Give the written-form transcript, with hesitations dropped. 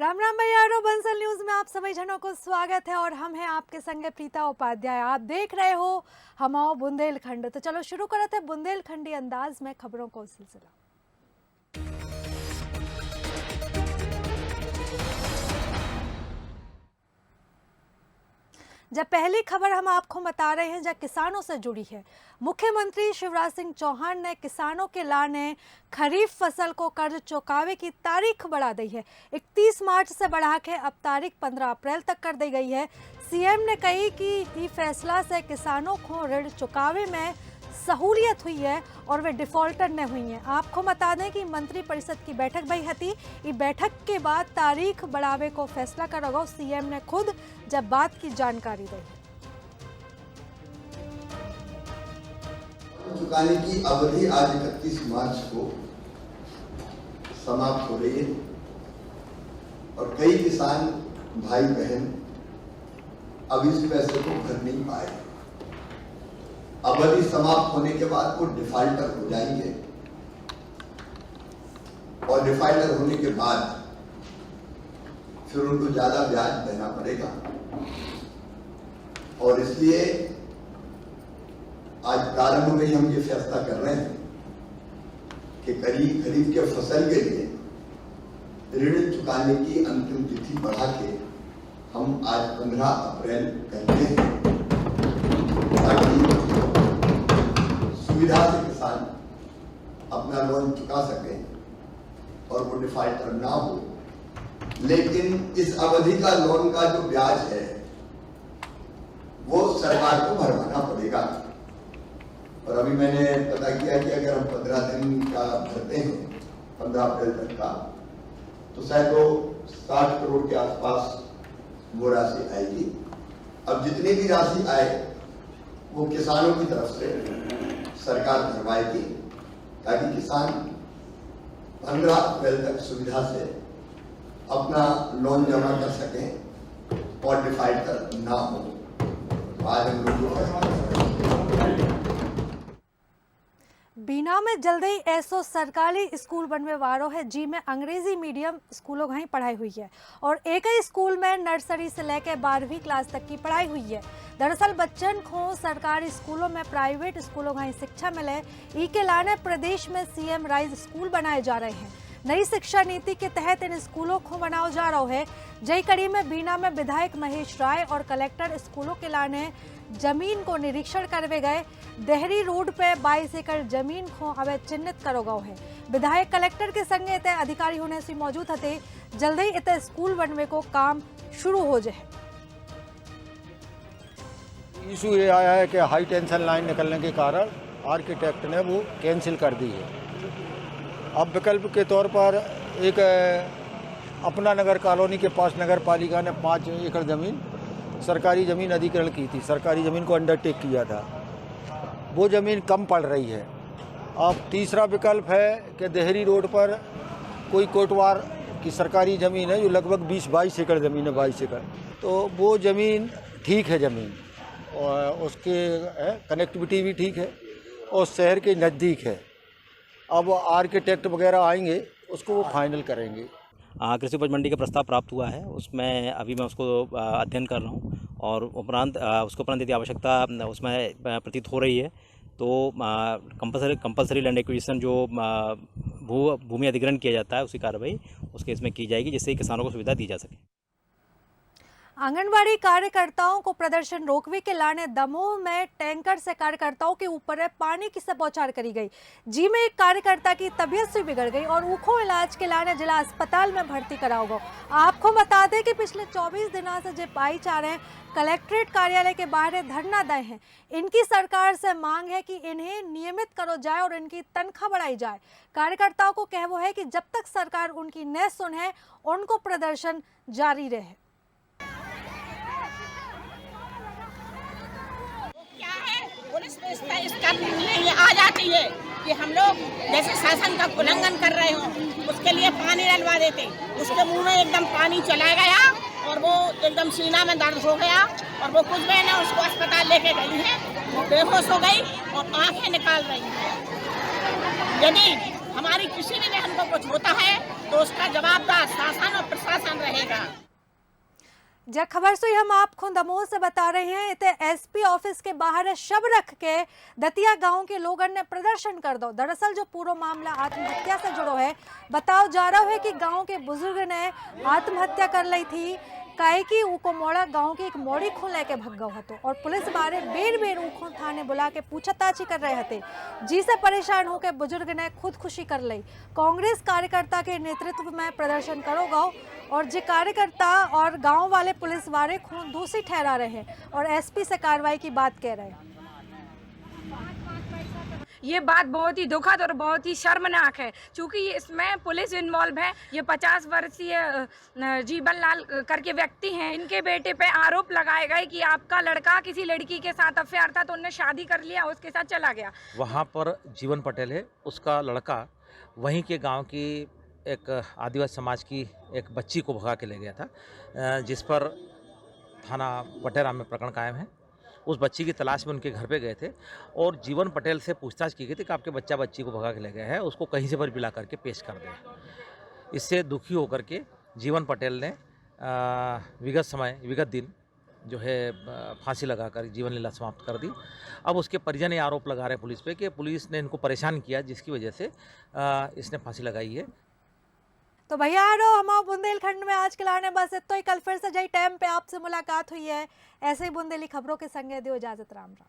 राम राम भैया, बंसल न्यूज में आप सभी जनों को स्वागत है और हम हैं आपके संगे प्रीता उपाध्याय। आप देख रहे हो हमाओ बुंदेलखंड। तो चलो शुरू करते हैं बुंदेलखंडी अंदाज में खबरों को सिलसिला। जब पहली खबर हम आपको बता रहे हैं जब किसानों से जुड़ी है। मुख्यमंत्री शिवराज सिंह चौहान ने किसानों के लाने खरीफ फसल को कर्ज चुकावे की तारीख बढ़ा दी है। 31 मार्च से बढ़ा के अब तारीख 15 अप्रैल तक कर दी गई है। सीएम ने कही कि फैसला से किसानों को ऋण चुकावे में सहूलियत हुई है और वे डिफॉल्टर न हुई हैं। आपको बता दें कि मंत्रिपरिषद की बैठक भई हती। इस बैठक के बाद तारीख बढ़ावे को फैसला करेगा। सीएम ने खुद जब बात की जानकारी दी। चुकाने की अवधि आज 31 मार्च को समाप्त हो रही है और कई किसान भाई बहन अब इस पैसे को भर नहीं पाए। अवधि समाप्त होने के बाद वो डिफॉल्टर हो जाएंगे और डिफॉल्टर होने के बाद फिर उनको ज्यादा ब्याज देना पड़ेगा और इसलिए आज प्रारंभ में ही हम ये फैसला कर रहे हैं कि खरीफ के फसल के लिए ऋण चुकाने की अंतिम तिथि बढ़ा के हम आज 15 अप्रैल कहते हैं ताकि सुविधा से किसान अपना लोन चुका सकें और वो डिफॉल्टर ना हो। लेकिन इस अवधि का लोन का जो ब्याज है वो सरकार को भरवाना पड़ेगा और अभी मैंने पता किया कि अगर हम 15 दिन का भरते हैं 15 अप्रैल तक का तो शायद वो 60 करोड़ के आसपास वो राशि आएगी। अब जितनी भी राशि आए वो किसानों की तरफ से सरकार भरवाएगी ताकि किसान 15 अप्रैल तक सुविधा से अपना लोन जमा कर सकें और डिफॉल्टर ना हो। आज हम लोग बीना में जल्द ही ऐसो सरकारी स्कूल बनने वालों है जी में अंग्रेजी मीडियम स्कूलों की पढ़ाई हुई है और एक ही स्कूल में नर्सरी से लेकर 12वीं क्लास तक की पढ़ाई हुई है। दरअसल बच्चन को सरकारी स्कूलों में प्राइवेट स्कूलों की शिक्षा मिले के लाने प्रदेश में सीएम राइज स्कूल बनाए जा रहे हैं। नई शिक्षा नीति के तहत इन स्कूलों को बनाया जा रहा है। जय कड़ी में बीना में विधायक महेश राय और कलेक्टर स्कूलों के लाने जमीन को निरीक्षण करवे गए। देहरी रोड पे 22 एकड़ जमीन को अवैध चिन्हित करो गयो है। विधायक कलेक्टर के संगे इतने अधिकारी होने से मौजूद थे। जल्द ही इतने स्कूल बनने को काम शुरू हो जाए। इशू ये आया है कि हाई टेंशन लाइन निकलने के कारण आर्किटेक्ट ने वो कैंसिल कर दी है। अब विकल्प के तौर पर एक अपना नगर कॉलोनी के पास नगर पालिका ने 5 एकड़ ज़मीन सरकारी ज़मीन अधिग्रहण की थी। सरकारी ज़मीन को अंडरटेक किया था, वो ज़मीन कम पड़ रही है। अब तीसरा विकल्प है कि देहरी रोड पर कोई कोटवार की सरकारी ज़मीन है जो लगभग 20-22 एकड़ ज़मीन है, 22 एकड़। तो वो ज़मीन ठीक है, ज़मीन और उसके कनेक्टिविटी भी ठीक है और शहर के नज़दीक है। अब आर्किटेक्ट वगैरह आएंगे उसको वो फाइनल करेंगे। कृषि उपज मंडी का प्रस्ताव प्राप्त हुआ है, उसमें अभी मैं उसको अध्ययन कर रहा हूँ और उसके उपरांत यदि आवश्यकता उसमें प्रतीत हो रही है तो कंपलसरी लैंड एक्विजिशन जो भूमि अधिग्रहण किया जाता है उसी कार्रवाई उस केस में की जाएगी जिससे किसानों को सुविधा दी जा सके। आंगनबाड़ी कार्यकर्ताओं को प्रदर्शन रोकने के लाने दमोह में टैंकर से कार्यकर्ताओं के ऊपर पानी की से बौछार करी गई। जी में एक कार्यकर्ता की तबीयत से बिगड़ गई और उनको इलाज के लाने जिला अस्पताल में भर्ती कराओ गो। आपको बता दें कि पिछले 24 दिनों से जो भाईचारे कलेक्ट्रेट कार्यालय के बाहर धरना दे हैं। इनकी सरकार से मांग है कि इन्हें नियमित करो जाए और इनकी तनख्वाह बढ़ाई जाए। कार्यकर्ताओं को कहना है कि जब तक सरकार उनकी न सुने उनको प्रदर्शन जारी रहे। पुलिस इसका नहीं आ जाती है कि हम लोग जैसे शासन का उल्लंघन कर रहे हो उसके लिए पानी डलवा देते। उसके मुंह में एकदम पानी चला गया और वो एकदम सीना में दर्द हो गया और वो कुछ बहनें उसको अस्पताल लेके गई हैं। वो बेहोश हो गई और आंखें निकाल रही हैं। यदि हमारी किसी भी बहन को कुछ होता है तो उसका जवाबदार शासन और प्रशासन रहेगा। जब खबर सुई हम आपको दमोह से बता रहे हैं, इतने एसपी ऑफिस के बाहर शव रख के दतिया गांव के लोगों ने प्रदर्शन कर दो। दरअसल जो पूरा मामला आत्महत्या से जुड़ो है, बताओ जा रहा है कि गांव के बुजुर्ग ने आत्महत्या कर ली थी काहे कि उको मोड़ा गांव की एक मोड़ी खून लेके भग गो हतो और पुलिस बारे बेर बेर उखो थाने बुला के पूछताछ कर रहे थे, जिसे परेशान होकर बुजुर्ग ने खुदकुशी कर ली। कांग्रेस कार्यकर्ता के नेतृत्व में प्रदर्शन करो गाँव और जो कार्यकर्ता और गांव वाले पुलिस वाले खून दोषी ठहरा रहे हैं और एसपी से कार्रवाई की बात कह रहे हैं। ये बात बहुत ही दुखद और बहुत ही शर्मनाक है, क्योंकि इसमें पुलिस इन्वॉल्व है। ये 50 वर्षीय जीवन लाल करके व्यक्ति हैं, इनके बेटे पे आरोप लगाए गए कि आपका लड़का किसी लड़की के साथ अफेयर था तो उन्होंने शादी कर लिया, उसके साथ चला गया। वहाँ पर जीवन पटेल है, उसका लड़का वहीं के गांव की एक आदिवासी समाज की एक बच्ची को भगा के ले गया था, जिस पर थाना पटेराम में प्रकरण कायम है। उस बच्ची की तलाश में उनके घर पे गए थे और जीवन पटेल से पूछताछ की गई थी कि आपके बच्चा बच्ची को भगा के ले गया है, उसको कहीं से पर मिला करके पेश कर दें। इससे दुखी होकर के जीवन पटेल ने विगत दिन जो है फांसी लगाकर जीवन लीला समाप्त कर दी। अब उसके परिजन ये आरोप लगा रहे हैं पुलिस पे कि पुलिस ने इनको परेशान किया, जिसकी वजह से इसने फांसी लगाई है। तो भैया हमारे बुंदेलखंड में आज के लाने बस इतना ही। कल फिर से जय टाइम पे आपसे मुलाकात हुई है। ऐसे ही बुंदेली खबरों के संगे दो इजाजत। राम राम।